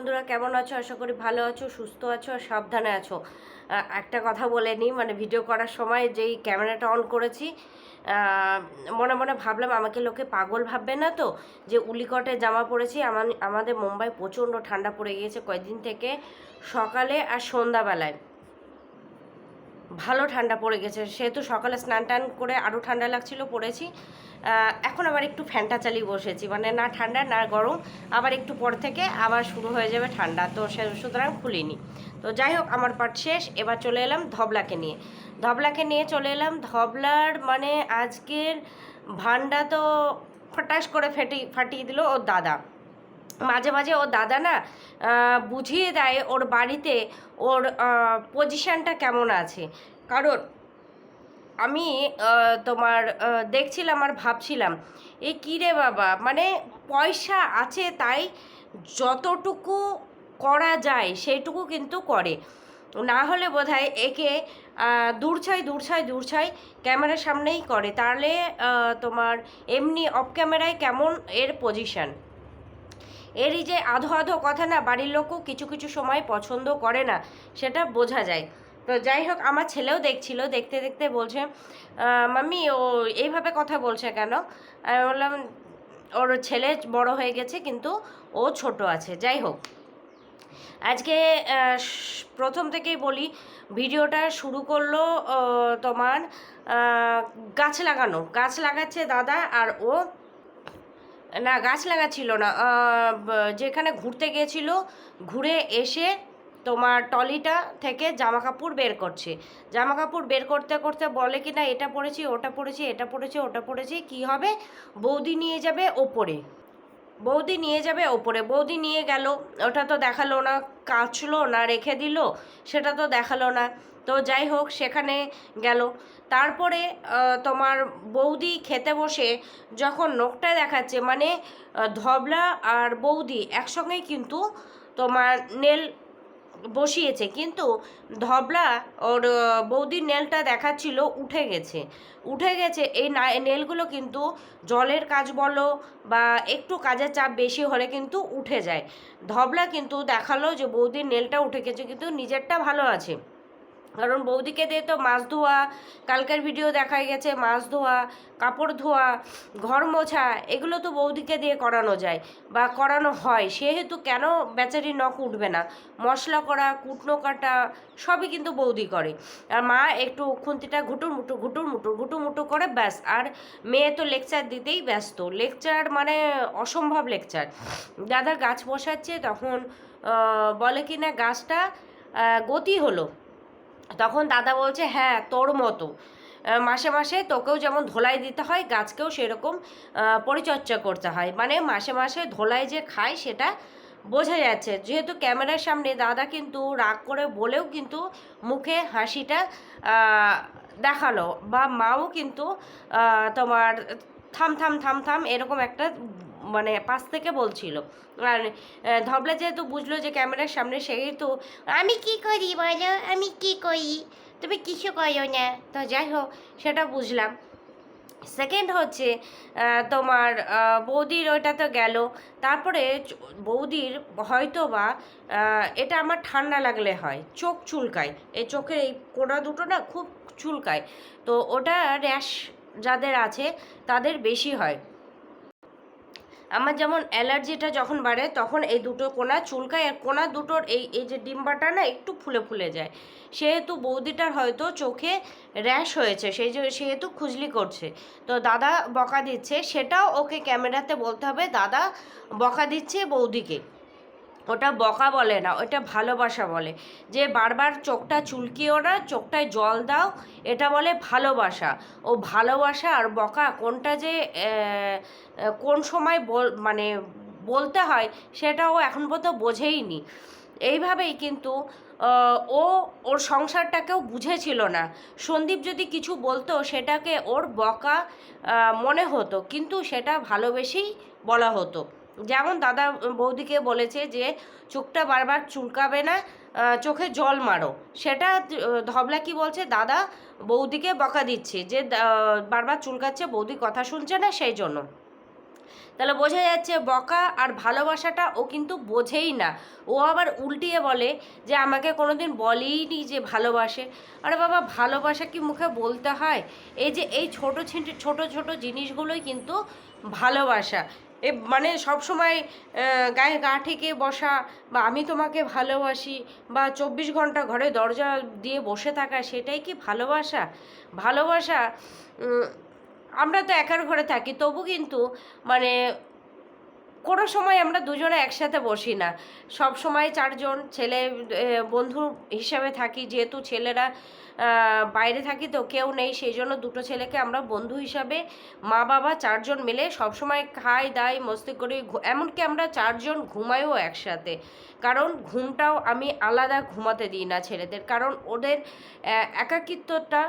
বন্ধুরা, কেমন আছো? আশা করি ভালো আছো, সুস্থ আছো আর সাবধানে আছো। একটা কথা বলে নিই, মানে ভিডিও করার সময় যেই ক্যামেরাটা অন করেছি, মনে মনে ভাবলাম আমাকে লোকে পাগল ভাববে না তো, যে উলিকটে জামা পরেছি। আমাদের মুম্বাই প্রচণ্ড ঠান্ডা পড়ে গিয়েছে কয়েকদিন থেকে, সকালে আর সন্ধ্যাবেলায় ভালো ঠান্ডা পড়ে গেছে। সেহেতু সকালে স্নান টান করে আরও ঠান্ডা লাগছিল, পড়েছি। এখন আবার একটু ফ্যানটা চালিয়ে বসেছি, মানে না ঠান্ডা না গরম। আবার একটু পর থেকে আবার শুরু হয়ে যাবে ঠান্ডা, তো সুতরাং খুলিনি। তো যাই হোক, আমার পাঠ শেষ। এবার চলে এলাম ধবলাকে নিয়ে চলে এলাম। ধবলার মানে আজকের ভান্ডা তো ফটাস করে ফাটিয়ে দিল ওর দাদা। মাঝে মাঝে ওর দাদা না বুঝিয়ে দেয় ওর বাড়িতে ওর পজিশানটা কেমন আছে। কারণ আমি তোমার দেখছিলাম আর ভাবছিলাম, এ কী রে বাবা, মানে পয়সা আছে তাই যতটুকু করা যায় সেইটুকু কিন্তু করে, না হলে বোধহয় একে দূর ছাই ক্যামেরার সামনেই করে। তাহলে তোমার এমনি অফ ক্যামেরায় কেমন এর পজিশান। এরই যে আধো আধো কথা না, বাড়ির লোকও কিছু কিছু সময় পছন্দ করে না, সেটা বোঝা যায়। তো যাই হোক, আমার ছেলেও দেখছিল, দেখতে দেখতে বলছে, মাম্মি ও এইভাবে কথা বলছে কেন? আমি বললাম ওর ছেলে বড় হয়ে গেছে কিন্তু ও ছোট আছে। যাই হোক, আজকে প্রথম থেকেই বলি, ভিডিওটা শুরু করলো তোমার গাছ লাগাচ্ছে দাদা, আর ও না গাছ লাগাচ্ছিল না, যেখানে ঘুরতে গিয়েছিল, ঘুরে এসে তোমার টলিটা থেকে জামা কাপড় বের করতে করতে বলে কি না, এটা পরেছি ওটা পরেছি, এটা পরেছি ওটা পরেছি, কী হবে, বৌদি নিয়ে যাবে ওপরে। বৌদি নিয়ে গেল, ওটা তো দেখালো না, কাচলো না রেখে দিল, সেটা তো দেখালো না। তো যাই হোক, সেখানে গেল। তারপরে তোমার বৌদি খেতে বসে যখন নখটা দেখাচ্ছে, মানে ধবলা আর বৌদি একসঙ্গেই কিন্তু তোমার নেল বসিয়েছে, কিন্তু ধবলা ওর বৌদির নেলটা দেখাচ্ছিল উঠে গেছে। এই নেলগুলো কিন্তু জলের কাজ বলো বা একটু কাজের চাপ বেশি হলে কিন্তু উঠে যায়। ধবলা কিন্তু দেখালো যে বৌদির নেলটা উঠে গেছে, কিন্তু নিজেরটা ভালো আছে। কারণ বৌদিকে দিয়ে তো মাছ ধোয়া, কালকের ভিডিও দেখা গেছে, মাছ ধোয়া, কাপড় ধোয়া, ঘর মোছা, এগুলো তো বৌদিকে দিয়ে করানো যায় বা করানো হয়। সেহেতু কেন বেচারি নখ উঠবে না? মশলা করা, কুটনো কাটা সবই কিন্তু বৌদি করে। আর মা একটু খুন্তিটা ঘুটুর মুটু করে ব্যাস। আর মেয়ে তো লেকচার দিতেই ব্যস্ত, লেকচার মানে অসম্ভব লেকচার। দাদা গাছ বসাচ্ছে, তখন বলে কি না গাছটা গতি হলো, তখন দাদা বলছে হ্যাঁ তোর মতো মাসে মাসে তোকেও যেমন ধোলাই দিতে হয়, গাছকেও সেরকম পরিচর্যা করতে হয়। মানে মাসে মাসে ধোলাই যে খায় সেটা বোঝা যাচ্ছে। যেহেতু ক্যামেরার সামনে দাদা কিন্তু রাগ করে বলেও কিন্তু মুখে হাসিটা দেখালো, বা মাও কিন্তু তোমার থাম থাম থাম থাম এরকম একটা মানে পাশ থেকে বলছিল। আর ধবলা যেহেতু বুঝলো যে ক্যামেরার সামনে, সেহেতু আমি কি করি বলো, আমি কি করি, তুমি কিছু করো না। তো যাই হোক, সেটা বুঝলাম। সেকেন্ড হচ্ছে তোমার বৌদির ওইটা তো গেল। তারপরে বৌদির হয়তো বা এটা আমার ঠান্ডা লাগলে হয়, চোখ চুলকায়, এই চোখের এই কোনা দুটো না খুব চুলকায়। তো ওটা র্যাশ যাদের আছে তাদের বেশি হয়। আমার যেমন অ্যালার্জিটা যখন বাড়ে তখন এই দুটো কোনা চুলকায়, আর কোনা দুটোর এই এই যে ডিম্বাটা না একটু ফুলে ফুলে যায়। সেহেতু বৌদিটার হয়তো চোখে র্যাশ হয়েছে, সেহেতু খুজলি করছে। তো দাদা বকা দিচ্ছে, সেটাও ওকে ক্যামেরাতে বলতে হবে, দাদা বকা দিচ্ছে বৌদিকে। ওটা বকা বলে না, ওটা ভালোবাসা বলে। যে বারবার চোখটা চুলকিও না, চোখটায় জল দাও, এটা বলে ভালোবাসা। ও ভালোবাসা আর বকা কোনটা যে কোন সময় মানে বলতে হয় সেটাও এখন পর্যন্ত বোঝেইনি। এইভাবেই কিন্তু ও ওর সংসারটাকেও বুঝেছিল না। সন্দীপ যদি কিছু বলতো সেটাকে ওর বকা মনে হতো, কিন্তু সেটা ভালোবেসেই বলা হতো। যেমন দাদা বৌদিকে বলেছে যে চোখটা বারবার চুলকাবে না, চোখে জল মারো, সেটা ধবলা কি বলছে, দাদা বৌদিকে বকা দিচ্ছে যে বারবার চুলকাচ্ছে, বৌদি কথা শুনছে না সেই জন্য। তাহলে বোঝা যাচ্ছে বকা আর ভালোবাসাটা ও কিন্তু বোঝেই না। ও আবার উল্টিয়ে বলে যে আমাকে কোনোদিন বলেইনি যে ভালোবাসে। আরে বাবা, ভালোবাসা কি মুখে বলতে হয়? এই যে এই ছোট ছোট ছোট জিনিসগুলোই কিন্তু ভালোবাসা। মানে সবসময় গায়ে গা ঠেকে বসা, বা আমি তোমাকে ভালোবাসি, বা 24 ঘন্টা ঘরে দরজা দিয়ে বসে থাকা, সেটাই কি ভালোবাসা? ভালোবাসা, আমরা তো একার ঘরে থাকি, তবু কিন্তু মানে কোনো সময় আমরা দুজনে একসাথে বসি না। সব সময় চারজন ছেলে বন্ধু হিসাবে থাকি, যেহেতু ছেলেরা বাইরে থাকি তো কেউ নেই, সেই জন্য দুটো ছেলেকে আমরা বন্ধু হিসাবে মা বাবা চারজন মিলে সবসময় খাই দাই মস্তি করি, এমনকি আমরা চারজন ঘুমাইও একসাথে। কারণ ঘুমটাও আমি আলাদা ঘুমাতে দিই না ছেলেদের, কারণ ওদের একাকিত্বটা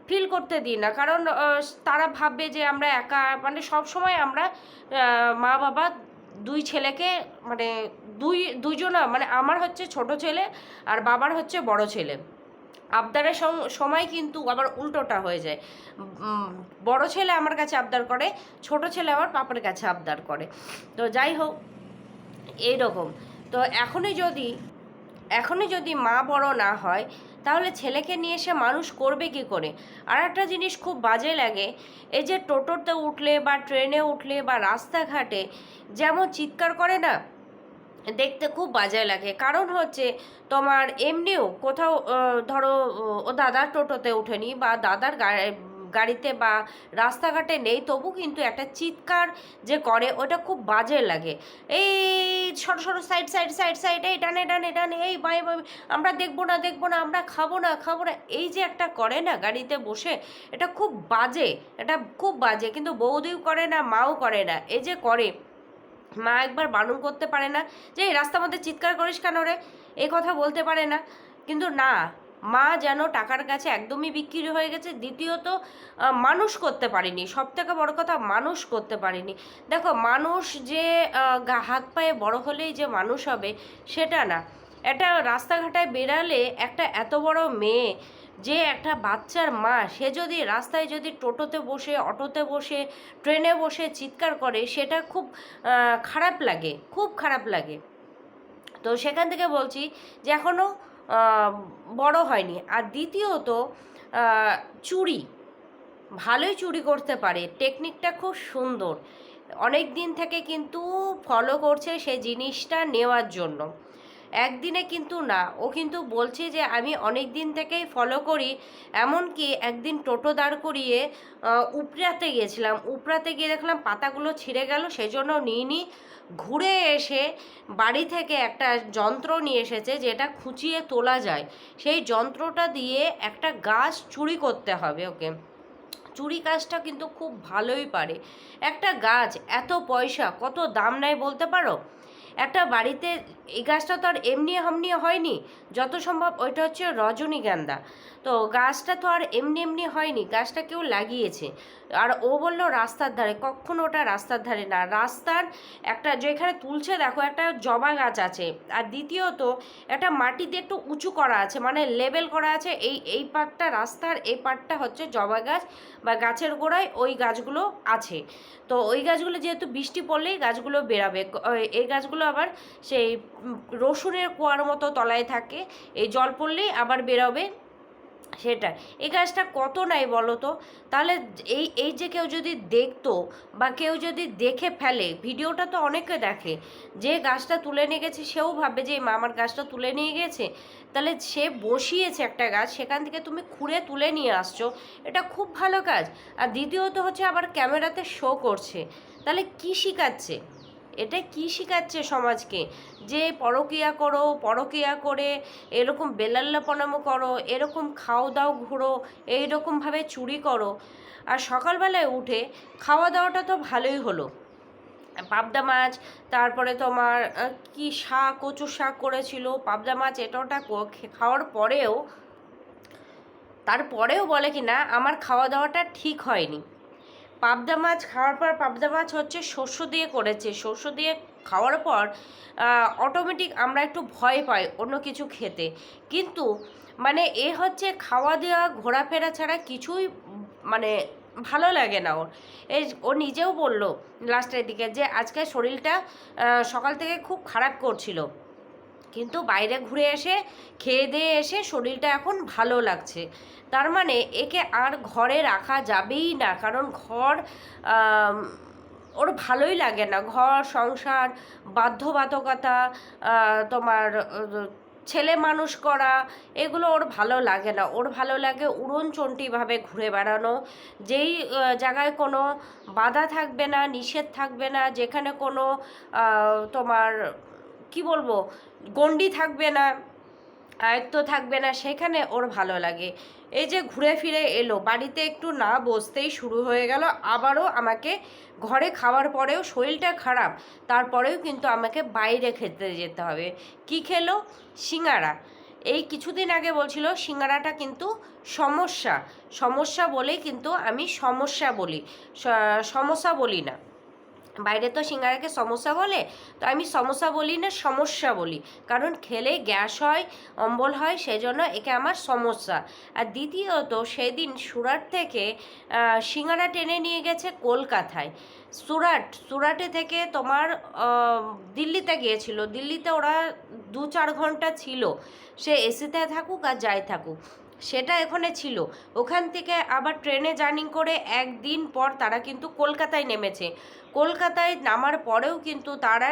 ফিল করতে দিই না। কারণ তারা ভাববে যে আমরা একা, মানে সব সময় আমরা মা বাবা দুই ছেলেকে, মানে দুইজনা, মানে আমার হচ্ছে ছোট ছেলে আর বাবার হচ্ছে বড় ছেলে, আবদারের সময় কিন্তু আবার উল্টোটা হয়ে যায়। বড় ছেলে আমার কাছে আবদার করে, ছোট ছেলে আবার পাপার কাছে আবদার করে। তো যাই হোক, এইরকম। তো এখনই যদি মা বড় না হয়, তাহলে ছেলেকে নিয়ে সে মানুষ করবে কি করে? আর একটা জিনিস খুব বাজে লাগে, এই যে টোটোতে উঠলে বা ট্রেনে উঠলে বা রাস্তাঘাটে যেমন চিৎকার করে না, দেখতে খুব বাজে লাগে। কারণ হচ্ছে তোমার এমনিও কোথাও ধরো ও দাদার টোটোতে ওঠেনি বা দাদার গাড়িতে বা রাস্তাঘাটে নেই, তবু কিন্তু একটা চিৎকার যে করে, ওটা খুব বাজে লাগে। এই সরো সরো, সাইড সাইড সাইড সাইড, এই ডানে ডানে ডানে, এই বাই বাই, আমরা দেখবো না দেখবো না, আমরা খাবো না খাবো না, এই যে একটা করে না গাড়িতে বসে, এটা খুব বাজে, এটা খুব বাজে। কিন্তু বৌদিও করে না, মাও করে না। এই যে করে, মা একবার বারণ করতে পারে না যে এই রাস্তার মধ্যে চিৎকার করিস কেন রে, এই কথা বলতে পারে না? কিন্তু না, মা যেন টাকার কাছে একদমই বিক্রি হয়ে গেছে। দ্বিতীয়ত মানুষ করতে পারিনি, সব থেকে বড় কথা মানুষ করতে পারিনি। দেখো, মানুষ যে হাত পায়ে বড় হলেই যে মানুষ হবে সেটা না। একটা রাস্তাঘাটায় বেরালে একটা এত বড় মেয়ে, যে একটা বাচ্চার মা, সে যদি রাস্তায় যদি টোটোতে বসে, অটোতে বসে, ট্রেনে বসে চিৎকার করে, সেটা খুব খারাপ লাগে, খুব খারাপ লাগে। তো সেখান থেকে বলছি যে এখনও বড় হয়নি। আর দ্বিতীয়ত, চুরি ভালোই চুরি করতে পারে, টেকনিকটা খুব সুন্দর, অনেক দিন থেকে কিন্তু ফলো করছে সেই জিনিসটা নেওয়ার জন্য। একদিনে কিন্তু না, ও কিন্তু বলছে যে আমি অনেক দিন থেকেই ফলো করি। এমনকি একদিন টোটো দাঁড় করিয়ে উপড়াতে গিয়েছিলাম, উপড়াতে গিয়ে দেখলাম পাতাগুলো ছিঁড়ে গেল, সেই জন্য নিইনি। ঘুরে এসে বাড়ি থেকে একটা যন্ত্র নিয়ে এসেছে যেটা খুঁচিয়ে তোলা যায়, সেই যন্ত্রটা দিয়ে একটা গাছ চুরি করতে হবে ওকে। চুরি কাজটা কিন্তু খুব ভালোই পারে। একটা গাছ এত পয়সা, কত দাম নেয় বলতে পারো? একটা বাড়িতে, এই গাছটা তো আর এমনি হামনি হয়নি, যত সম্ভব ওইটা হচ্ছে রজনীগন্ধা। তো গাছটা তো আর এমনি এমনি হয়নি, গাছটা কেউ লাগিয়েছে। আর ও বললো রাস্তার ধারে, কখনো ওটা রাস্তার ধারে না, রাস্তার একটা যেখানে তুলছে দেখো একটা জবা গাছ আছে। আর দ্বিতীয়ত একটা মাটিতে একটু উঁচু করা আছে, মানে লেবেল করা আছে, এই পার্টটা রাস্তার, এই পার্টটা হচ্ছে জবা গাছ বা গাছের গোড়ায় ওই গাছগুলো আছে। তো ওই গাছগুলো যেহেতু বৃষ্টি পড়লেই গাছগুলো বেরাবে, এই গাছগুলো আবার সেই রসুনের কোয়ার মতো তলায় থাকে, এই জল পড়লেই আবার বেরোবে সেটা। এই গাছটা কত নাই বলো তো? তাহলে এই যে কেউ যদি দেখতো বা কেউ যদি দেখে ফেলে, ভিডিওটা তো অনেকে দেখে, যে গাছটা তুলে নিয়ে গেছে সেও ভাববে যে আমার গাছটা তুলে নিয়ে গেছে, তাহলে সে বসিয়েছে একটা গাছ, সেখান থেকে তুমি খুঁড়ে তুলে নিয়ে আসছো, এটা খুব ভালো কাজ। আর দ্বিতীয়ত হচ্ছে আবার ক্যামেরাতে শো করছে, তাহলে কি শিখাচ্ছে? এটা কি শিখাচ্ছে সমাজকে? যে পরকীয়া করো, পরকীয়া করে এরকম বেলাল্লাপনামো করো, এরকম খাও দাও ঘুরো, এইরকমভাবে চুরি করো। আর সকালবেলায় উঠে খাওয়া দাওয়াটা তো ভালোই হলো, পাবদা মাছ, তারপরে তোমার কি শাক, কচু শাক করেছিল, পাবদা মাছ, এটা ওটা খাওয়ার পরেও, তারপরেও বলে কি না আমার খাওয়া দাওয়াটা ঠিক হয়নি। পাবদা মাছ খাওয়ার পর, পাবদা মাছ হচ্ছে শস্য দিয়ে করেছে, শস্য দিয়ে খাওয়ার পর অটোমেটিক আমরা একটু ভয় পাই অন্য কিছু খেতে। কিন্তু মানে এ হচ্ছে খাওয়া দেওয়া ঘোরাফেরা ছাড়া কিছুই মানে ভালো লাগে না ওর। ও নিজেও বলল লাস্টের দিকে যে আজকে শরীরটা সকাল থেকে খুব খারাপ করছিল, কিন্তু বাইরে ঘুরে এসে খেয়ে দিয়ে এসে শরীরটা এখন ভালো লাগছে। তার মানে একে আর ঘরে রাখা যাবেই না, কারণ ঘর ওর ভালোই লাগে না। ঘর সংসার, বাধ্যবাধকতা, তোমার ছেলে মানুষ করা, এগুলো ওর ভালো লাগে না। ওর ভালো লাগে উড়নচণ্ডীভাবে ঘুরে বেড়ানো, যেই জায়গায় কোনো বাধা থাকবে না, নিষেধ থাকবে না, যেখানে কোনো তোমার কি বলবো গণ্ডি থাকবে না, আয়ত্ত থাকবে না, সেখানে ওর ভালো লাগে। এই যে ঘুরে ফিরে এলো, বাড়িতে একটু না বসতেই শুরু হয়ে গেল আবারও আমাকে, ঘরে খাওয়ার পরেও শরীরটা খারাপ, তারপরেও কিন্তু আমাকে বাইরে খেতে যেতে হবে। কি খেলো? সিঙ্গারা। এই কিছুদিন আগে বলছিল সিঙ্গারাটা কিন্তু সমস্যা, সমস্যা বলেই কিন্তু আমি সমস্যা বলি, সমস্যা বলি না। বাইরে তো সিঙ্গারাকে সমস্যা বলে, তো আমি সমস্যা বলি না, সমস্যা বলি, কারণ খেলে গ্যাস হয়, অম্বল হয়, সেজন্য একে আমার সমস্যা। আর দ্বিতীয়ত সেদিন সুরাট থেকে সিঙ্গারা টেনে নিয়ে গেছে কলকাতায়। সুরাটে থেকে তোমার দিল্লিতে গিয়েছিল, দিল্লিতে ওরা 2-4 ঘন্টা ছিল, সে এসিতে থাকুক আর যাই থাকুক, সেটা এখানে ছিল। ওখান থেকে আবার ট্রেনে জার্নি করে একদিন পর তারা কিন্তু কলকাতায় নেমেছে। কলকাতায় নামার পরেও কিন্তু তারা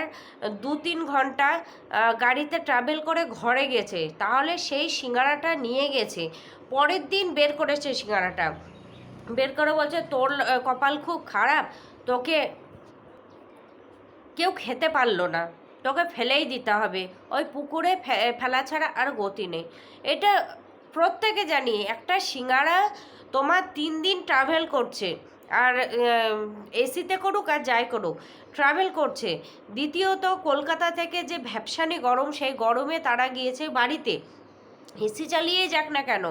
2-3 ঘন্টা গাড়িতে ট্রাভেল করে ঘরে গেছে, তাহলে সেই সিঙ্গারাটা নিয়ে গেছে। পরের দিন বের করেছে সিঙ্গারাটা, বের করে বলছে তোর কপাল খুব খারাপ, তোকে কেউ খেতে পারলো না, তোকে ফেলেই দিতে হবে, ওই পুকুরে ফেলা ছাড়া আর গতি নেই। এটা প্রত্যেকে জানি, একটা সিঙ্গারা তোমার 3 দিন ট্রাভেল করছে, আর এসিতে করুক আর যাই করুক ট্রাভেল করছে। দ্বিতীয়ত কলকাতা থেকে যে ভ্যাপসানি গরম, সেই গরমে তারা গিয়েছে বাড়িতে, এসি চালিয়ে যাক না কেন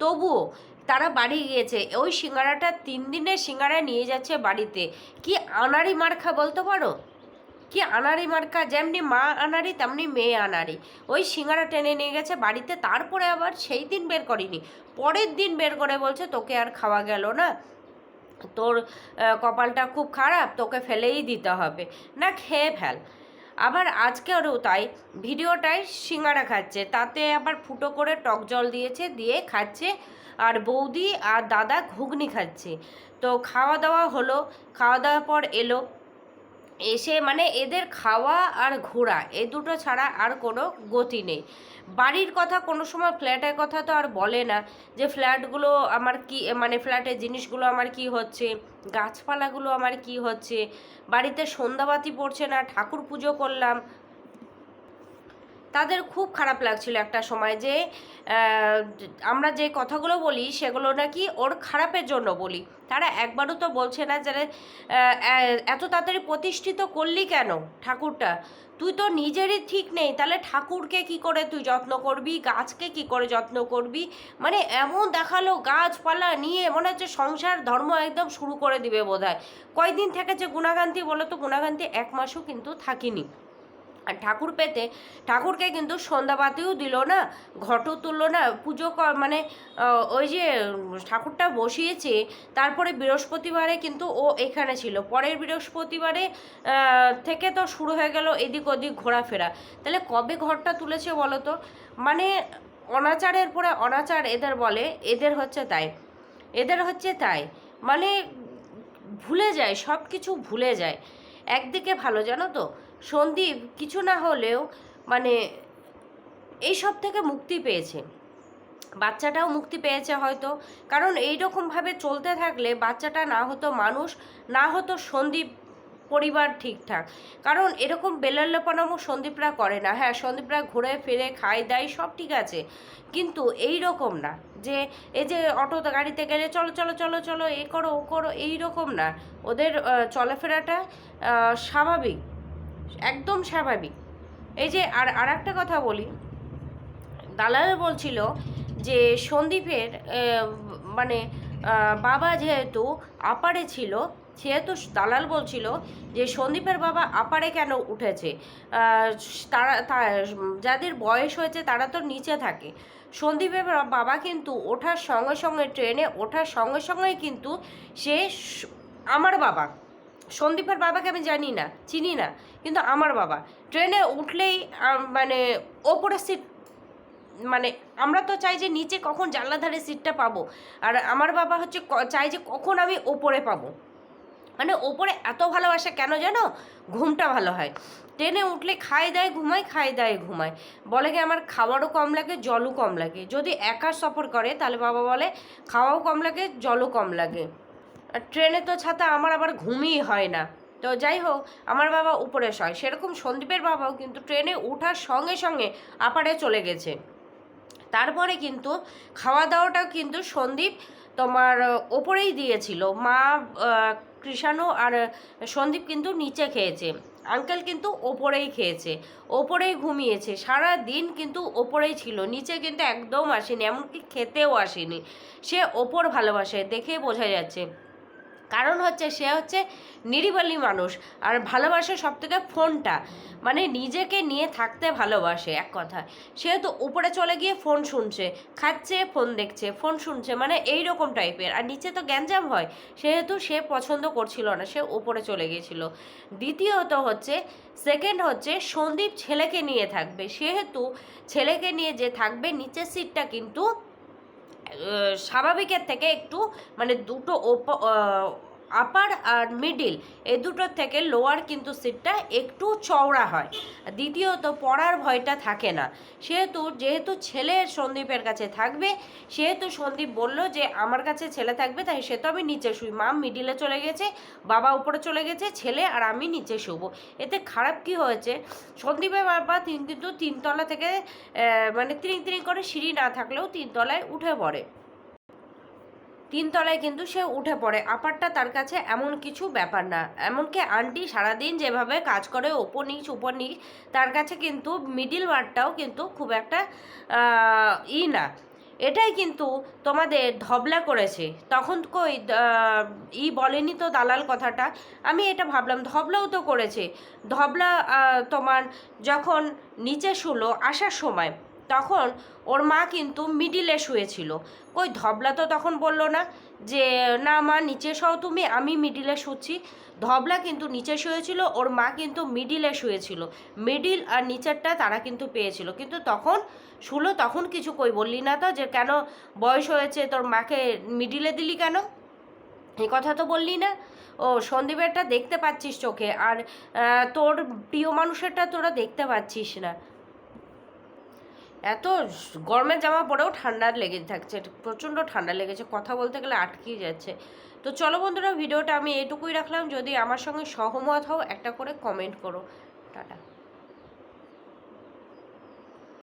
তবুও তারা বাড়ি গিয়েছে। ওই সিঙ্গারাটা 3 দিনের সিঙ্গারা নিয়ে যাচ্ছে বাড়িতে। কি আনাড়ি মার্কা বলতে পারো, কি আনাড়ি মার্কা, যেমনি মা আনাড়ি তেমনি মেয়ে আনাড়ি। ওই সিঙ্গারা টেনে নিয়ে গেছে বাড়িতে, তারপরে আবার সেই দিন বের করিনি, পরের দিন বের করে বলছে তোকে আর খাওয়া গেল না, তোর কপালটা খুব খারাপ, তোকে ফেলেই দিতে হবে, না খেয়ে ফেল। আবার আজকেও তাই, ভিডিওটায় সিঙ্গারা খাচ্ছে, তাতে আবার ফুটো করে টক জল দিয়েছে, দিয়ে খাচ্ছে, আর বৌদি আর দাদা ঘুগনি খাচ্ছে। তো খাওয়া দাওয়া হলো, খাওয়া দাওয়ার পর এলো, এসে মানে এদের খাওয়া আর ঘোরা এ দুটো ছাড়া আর কোনো গতি নেই। বাড়ির কথা কোনো সময়, ফ্ল্যাটের কথা তো আর বলে না, যে ফ্ল্যাটগুলো আমার কি, মানে ফ্ল্যাটের জিনিসগুলো আমার কি হচ্ছে, গাছপালাগুলো আমার কি হচ্ছে, বাড়িতে সন্ধ্যাবাতি পড়ছে না, ঠাকুর পুজো করলাম। তাদের খুব খারাপ লাগছিল একটা সময় যে আমরা যে কথাগুলো বলি সেগুলো নাকি ওর খারাপের জন্য বলি। তারা একবারও তো বলছে না যে এত তাড়াতাড়ি প্রতিষ্ঠিত করলি কেন ঠাকুরটা, তুই তো নিজেরই ঠিক নেই, তাহলে ঠাকুরকে কি করে তুই যত্ন করবি, গাছকে কি করে যত্ন করবি। মানে এমন দেখালো গাছপালা নিয়ে মনে হচ্ছে সংসার ধর্ম একদম শুরু করে দিবে বোধহয়। কয়দিন থেকেছে গুণাগান্তি বলো তো, গুণাগান্তি 1 মাসও কিন্তু থাকিনি। আর ঠাকুর পেতে ঠাকুরকে কিন্তু সন্ধ্যাবাতিও দিল না, ঘটও তুললো না, পুজো মানে ওই যে ঠাকুরটা বসিয়েছে, তারপরে বৃহস্পতিবারে কিন্তু ও এখানে ছিল, পরের বৃহস্পতিবারে থেকে তো শুরু হয়ে গেল এদিক ওদিক ঘোরাফেরা। তাহলে কবে ঘরটা তুলেছে বলো তো। মানে অনাচারের পরে অনাচার এদের বলে, এদের হচ্ছে তাই, এদের হচ্ছে তাই, মানে ভুলে যায়, সব কিছু ভুলে যায়। একদিকে ভালো জানো তো, সন্দীপ কিছু না হলেও মানে এইসব থেকে মুক্তি পেয়েছে, বাচ্চাটাও মুক্তি পেয়েছে হয়তো, কারণ এইরকমভাবে চলতে থাকলে বাচ্চাটা না হতো মানুষ, না হতো সন্দীপ পরিবার ঠিকঠাক। কারণ এরকম বেলাল্লাপনামো সন্দীপরা করে না। হ্যাঁ, সন্দীপরা ঘুরে ফিরে খায় দায় সব ঠিক আছে, কিন্তু এই রকম না যে এই যে অটোতে গাড়িতে গেলে চলো চলো চলো চলো এ করো ও করো, এই রকম না। ওদের চলাফেরাটা স্বাভাবিক, একদম স্বাভাবিক। এই যে আর একটা কথা বলি, দালাল বলছিল যে সন্দীপের মানে বাবা যেহেতু আপারে ছিল, সেহেতু দালাল বলছিল যে সন্দীপের বাবা আপারে কেন উঠেছে, যাদের বয়স হয়েছে তারা তো নিচে থাকে। সন্দীপের বাবা কিন্তু ওঠার সঙ্গে সঙ্গে, ট্রেনে ওঠার সঙ্গে সঙ্গেই কিন্তু সে আমার বাবা, সন্দীপের বাবাকে আমি জানি না, চিনি না, কিন্তু আমার বাবা ট্রেনে উঠলেই মানে ওপরের সিট, মানে আমরা তো চাই যে নিচে কখন জানলা ধারে সিটটা পাবো, আর আমার বাবা হচ্ছে চাই যে কখন আমি ওপরে পাবো। মানে ওপরে এত ভালোবাসে কেন জানো? ঘুমটা ভালো হয়। ট্রেনে উঠলে খায় দায় ঘুমায়, খায় দায় ঘুমায়। বলে কি আমার খাবারও কম লাগে, জলও কম লাগে। যদি একা সফর করে তাহলে বাবা বলে খাওয়াও কম লাগে, জলও কম লাগে। আর ট্রেনে তো ছাতা আমার আবার ঘুমই হয় না। তো যাই হোক, আমার বাবা উপরে শয়, সেরকম সন্দীপের বাবাও কিন্তু ট্রেনে ওঠার সঙ্গে সঙ্গে আপারে চলে গেছে। তারপরে কিন্তু খাওয়া দাওয়াটাও কিন্তু সন্দীপ তোমার ওপরেই দিয়েছিল। মা, কৃষাণু আর সন্দীপ কিন্তু নিচে খেয়েছে, আঙ্কেল কিন্তু ওপরেই খেয়েছে, ওপরেই ঘুমিয়েছে, সারা দিন কিন্তু ওপরেই ছিল, নিচে কিন্তু একদম আসেনি, এমনকি খেতেও আসেনি। সে ওপর ভালোবাসে, দেখেই বোঝা যাচ্ছে। কারণ হচ্ছে সে হচ্ছে নিরিবিলি মানুষ, আর ভালোবাসে সব থেকে ফোনটা, মানে নিজেকে নিয়ে থাকতে ভালোবাসে এক কথা। সেহেতু উপরে চলে গিয়ে ফোন শুনছে, খাচ্ছে, ফোন দেখছে, ফোন শুনছে, মানে এই রকম টাইপের। আর নিচে তো গ্যাঞ্জাম হয়, সেহেতু সে পছন্দ করছিল না, সে উপরে চলে গিয়েছিল। দ্বিতীয়ত হচ্ছে, সেকেন্ড হচ্ছে সন্দীপ ছেলেকে নিয়ে থাকবে, সেহেতু ছেলেকে নিয়ে যে থাকবে নিচের সিটটা কিন্তু স্বাভাবিকের থেকে একটু, মানে দুটো আপার আর মিডিল এই দুটোর থেকে লোয়ার কিন্তু সিটটা একটু চওড়া হয়। দ্বিতীয়ত পড়ার ভয়টা থাকে না, যেহেতু ছেলে সন্দীপের কাছে থাকবে, সেহেতু সন্দীপ বলল যে আমার কাছে ছেলে থাকবে, তাই সে তো আমি নিচে শুই। মা মিডিলে চলে গেছে, বাবা উপরে চলে গেছে, ছেলে আর আমি নিচে শুবো। এতে খারাপ কি হয়েছে? সন্দীপের বাবা কিন্তু তিনতলা থেকে মানে তিরিং তিরিং করে সিঁড়ি না থাকলেও তিনতলায় উঠে পড়ে, তিনতলায় কিন্তু সে উঠে পড়ে। আপারটা তার কাছে এমন কিছু ব্যাপার না। এমনকি আন্টি সারাদিন যেভাবে কাজ করে ওপর নিচ উপর নিচ, তার কাছে কিন্তু মিডিল ওয়ার্ডটাও কিন্তু খুব একটা না। এটাই কিন্তু তোমাদের ধবলা করেছে। তখন কই বলেনি তো দালাল কথাটা। আমি এটা ভাবলাম ধবলাও তো করেছে। ধবলা তোমার যখন নিচে শুলো আসার সময়, তখন ওর মা কিন্তু মিডিলে শুয়েছিল। কই ধবলা তো তখন বলল না যে না মা নিচে শোও তুমি, আমি মিডিলে শুচ্ছি। ধবলা কিন্তু নিচে শুয়েছিল, ওর মা কিন্তু মিডিলে শুয়েছিল। মিডিল আর নিচেরটা তারা কিন্তু পেয়েছিল, কিন্তু তখন শুলো, তখন কিছু কই বললি না তো যে কেন বয়স হয়েছে তোর মাকে মিডিলে দিলি কেন, এই কথা তো বললি না। ও সন্দীপেরটা দেখতে পাচ্ছিস চোখে, আর তোর প্রিয় মানুষেরটা তোরা দেখতে পাচ্ছিস না। এত গরমের জামা পরেও ঠান্ডা লেগে থাকছে, প্রচণ্ড ঠান্ডা লেগেছে, কথা বলতে গেলে আটকেই যাচ্ছে। তো চলো বন্ধুরা, ভিডিওটা আমি এটুকুই রাখলাম। যদি আমার সঙ্গে সহমত হও একটা করে কমেন্ট করো। টাটা।